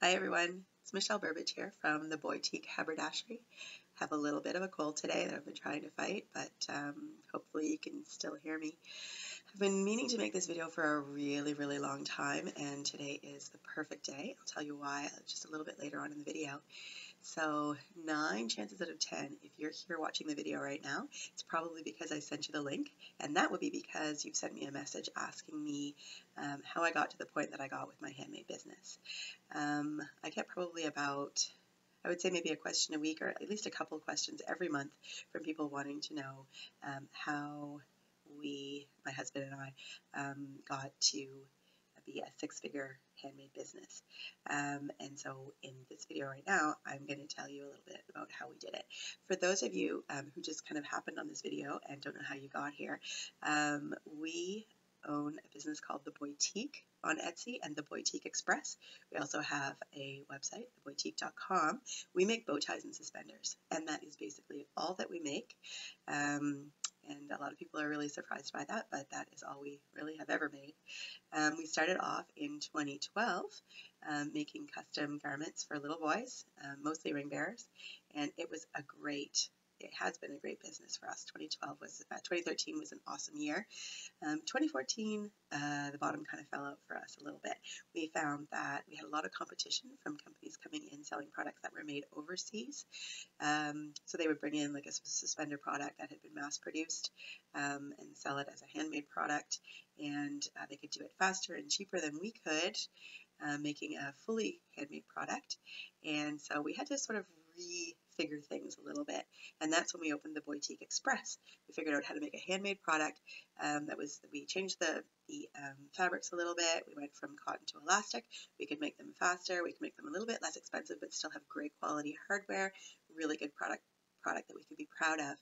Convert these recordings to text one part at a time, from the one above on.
Hi everyone, it's Michelle Burbage here from the Boutique Haberdashery. Have a little bit of a cold today that I've been trying to fight, but hopefully you can still hear me. I've been meaning to make this video for a really long time, and today is the perfect day. I'll tell you why just a little bit later on in the video. So 9 chances out of 10, if you're here watching the video right now, it's probably because I sent you the link, and that would be because you've sent me a message asking me how I got to the point that I got with my handmade business. I get probably about, I would say maybe a question a week, or at least a couple of questions every month from people wanting to know how my husband and I, got to be a 6-figure handmade business. And so in this video right now, I'm going to tell you a little bit about how we did it. For those of you who just kind of happened on this video and don't know how you got here, we own a business called The Boutique on Etsy and The Boutique Express. We also have a website, theboutique.com. We make bow ties and suspenders, and that is basically all that we make. And a lot of people are really surprised by that, but that is all we really have ever made. We started off in 2012 making custom garments for little boys, mostly ring bearers, and it has been a great business for us. 2013 was an awesome year. 2014, the bottom kind of fell out for us a little bit. We found that we had a lot of competition from companies coming in selling products that were made overseas. So they would bring in like a suspender product that had been mass produced and sell it as a handmade product, and they could do it faster and cheaper than we could, making a fully handmade product. And so we had to sort of refigure things a little bit, and that's when we opened the Boutique Express. We figured out how to make a handmade product. We changed the fabrics a little bit. We went from cotton to elastic. We could make them faster. We could make them a little bit less expensive, but still have great quality hardware. Really good product that we could be proud of.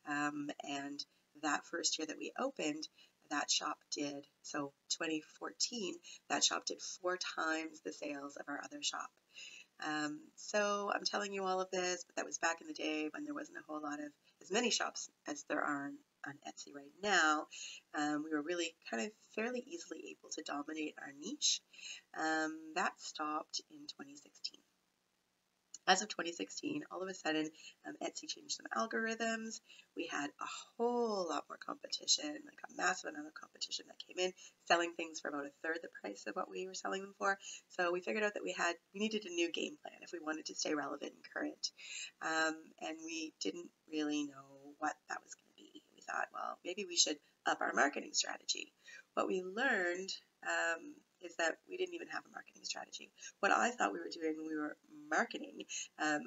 And that first year that we opened, that shop did, so 2014, that shop did 4 times the sales of our other shop. So I'm telling you all of this, but that was back in the day when there wasn't a whole lot of as many shops as there are on Etsy right now. We were really kind of fairly easily able to dominate our niche. That stopped in 2016. As of 2016, all of a sudden, Etsy changed some algorithms. We had a whole lot more competition, like a massive amount of competition that came in, selling things for about 1/3 the price of what we were selling them for. So we figured out that we needed a new game plan if we wanted to stay relevant and current. And we didn't really know what that was going to be. We thought, well, maybe we should up our marketing strategy. What we learned is that we didn't even have a marketing strategy. What I thought we were doing when we were marketing,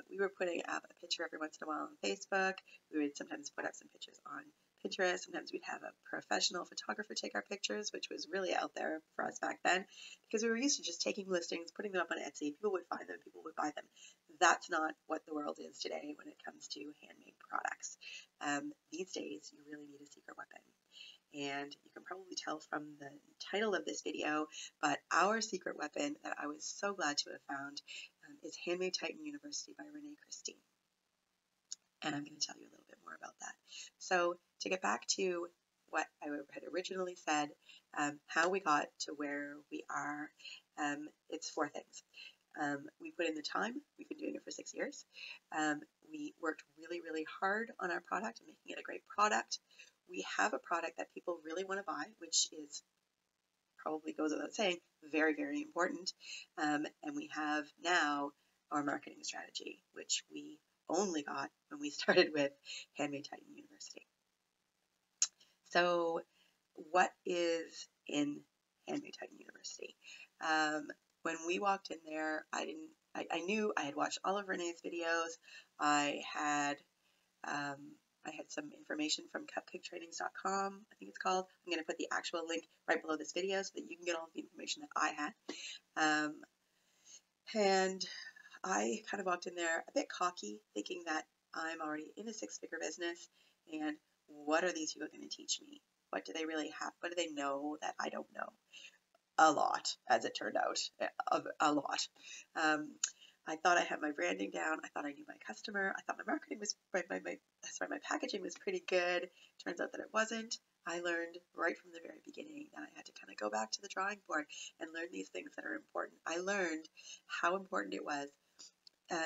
we were putting up a picture every once in a while on Facebook. We would sometimes put up some pictures on Pinterest. Sometimes we'd have a professional photographer take our pictures, which was really out there for us back then, because we were used to just taking listings, putting them up on Etsy. People would find them, people would buy them. That's not what the world is today when it comes to handmade products. These days, you really need a secret weapon. And you can probably tell from the title of this video, but our secret weapon that I was so glad to have found is Handmade Titan University by Renae. And I'm going to tell you a little bit more about that. So to get back to what I had originally said, how we got to where we are, it's 4 things. We put in the time. We've been doing it for 6 years. We worked really hard on our product and making it a great product. We have a product that people really want to buy, which is probably goes without saying, very important. And we have now our marketing strategy, which we only got when we started with Handmade Titan University. So what is in Handmade Titan University? When we walked in there, I knew I had watched all of Renae's videos. I had some information from cupcaketrainings.com, I think it's called. I'm going to put the actual link right below this video so that you can get all the information that I had. And I kind of walked in there a bit cocky, thinking that I'm already in a 6-figure business, and what are these people going to teach me? What do they really have? What do they know that I don't know? A lot, as it turned out, a lot. I thought I had my branding down. I thought I knew my customer. I thought my marketing was, my packaging was pretty good. Turns out that it wasn't. I learned right from the very beginning that I had to kind of go back to the drawing board and learn these things that are important. I learned how important it was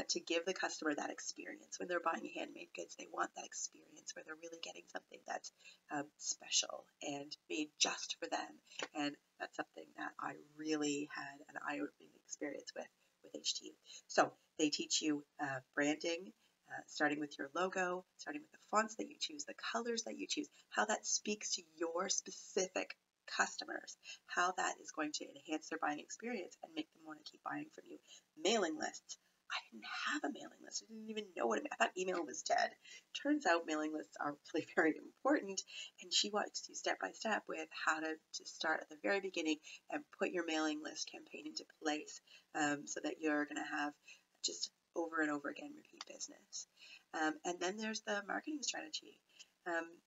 to give the customer that experience. When they're buying handmade goods, they want that experience where they're really getting something that's special and made just for them. And that's something that I really had an eye-opening experience with HTU. So they teach you branding, starting with your logo, starting with the fonts that you choose, the colors that you choose, how that speaks to your specific customers, how that is going to enhance their buying experience and make them want to keep buying from you. Mailing lists. I didn't have a mailing list. I didn't even know what I thought email was dead. Turns out mailing lists are really very important, and she walks you step by step with how to start at the very beginning and put your mailing list campaign into place so that you're going to have just over and over again repeat business. And then there's the marketing strategy.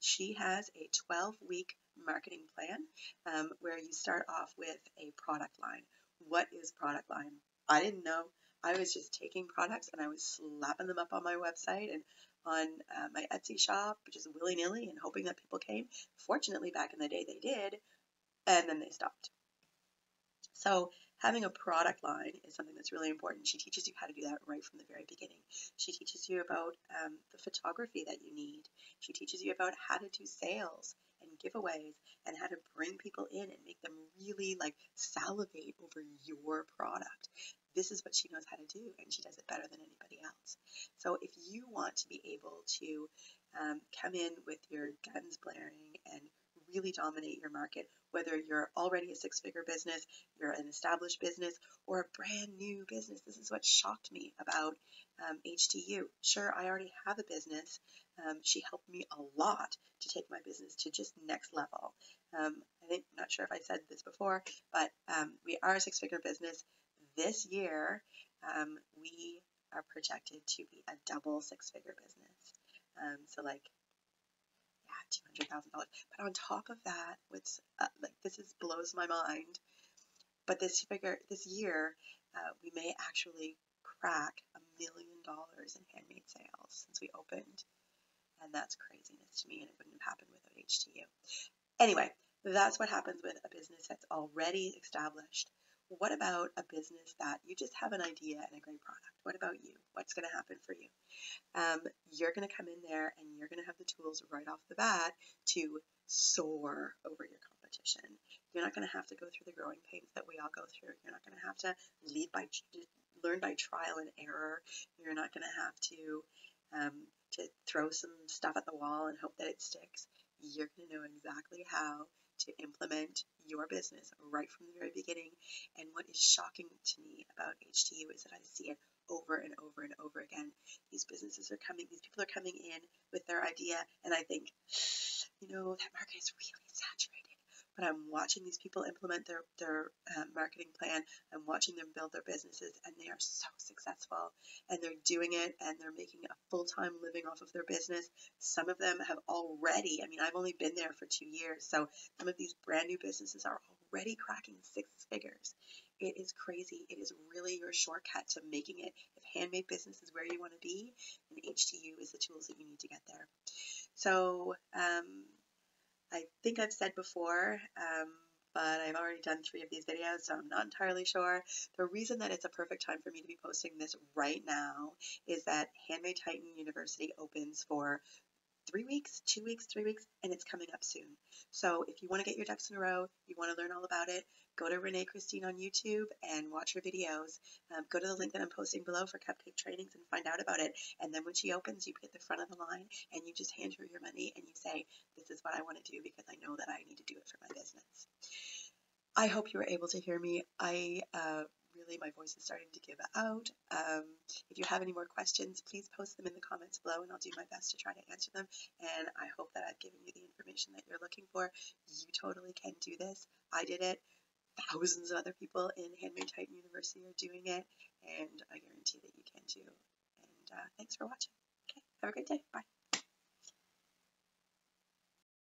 She has a 12-week marketing plan where you start off with a product line. What is product line? I didn't know. I was just taking products and I was slapping them up on my website and on my Etsy shop, just willy-nilly and hoping that people came. Fortunately, back in the day, they did, and then they stopped. So having a product line is something that's really important. She teaches you how to do that right from the very beginning. She teaches you about the photography that you need. She teaches you about how to do sales and giveaways and how to bring people in and make them really like salivate over your product. This is what she knows how to do, and she does it better than anybody else. So if you want to be able to come in with your guns blaring and really dominate your market, whether you're already a six-figure business, you're an established business, or a brand new business. This is what shocked me about HTU. Sure, I already have a business. She helped me a lot to take my business to just next level. I'm not sure if I said this before, but we are a six-figure business. This year, we are projected to be a double six-figure business. So like, yeah, $200,000. But on top of that, what's this blows my mind. But this year, we may actually crack $1 million in handmade sales since we opened, and that's craziness to me, and it wouldn't have happened without HTU. Anyway, that's what happens with a business that's already established. What about a business that you just have an idea and a great product? What about you? What's going to happen for you? You're going to come in there and you're going to have the tools right off the bat to soar over your competition. You're not going to have to go through the growing pains that we all go through. You're not going to have to learn by trial and error. You're not going to have to throw some stuff at the wall and hope that it sticks. You're going to know exactly how to implement your business right from the very beginning. And what is shocking to me about HTU is that I see it over and over and over again. These people are coming in with their idea, and I think, that market is really saturated. But I'm watching these people implement their marketing plan. I'm watching them build their businesses, and they are so successful. And they're doing it, and they're making a full-time living off of their business. Some of them have already, I've only been there for 2 years, so some of these brand new businesses are already cracking 6 figures. It is crazy. It is really your shortcut to making it. If handmade business is where you want to be, then HTU is the tools that you need to get there. So, I think I've said before, but I've already done 3 of these videos, so I'm not entirely sure. The reason that it's a perfect time for me to be posting this right now is that Handmade Titan University opens for 3 weeks, 2 weeks, 3 weeks, and it's coming up soon. So if you want to get your ducks in a row, you want to learn all about it, go to Renae Christine on YouTube and watch her videos. Go to the link that I'm posting below for cupcake trainings and find out about it. And then when she opens, you get the front of the line and you just hand her your money and you say, this is what I want to do because I know that I need to do it for my business. I hope you were able to hear me. Really, my voice is starting to give out. If you have any more questions, please post them in the comments below, and I'll do my best to try to answer them. And I hope that I've given you the information that you're looking for. You totally can do this. I did it. Thousands of other people in Handmade Titan University are doing it, and I guarantee that you can too. And thanks for watching. Okay, have a great day. Bye.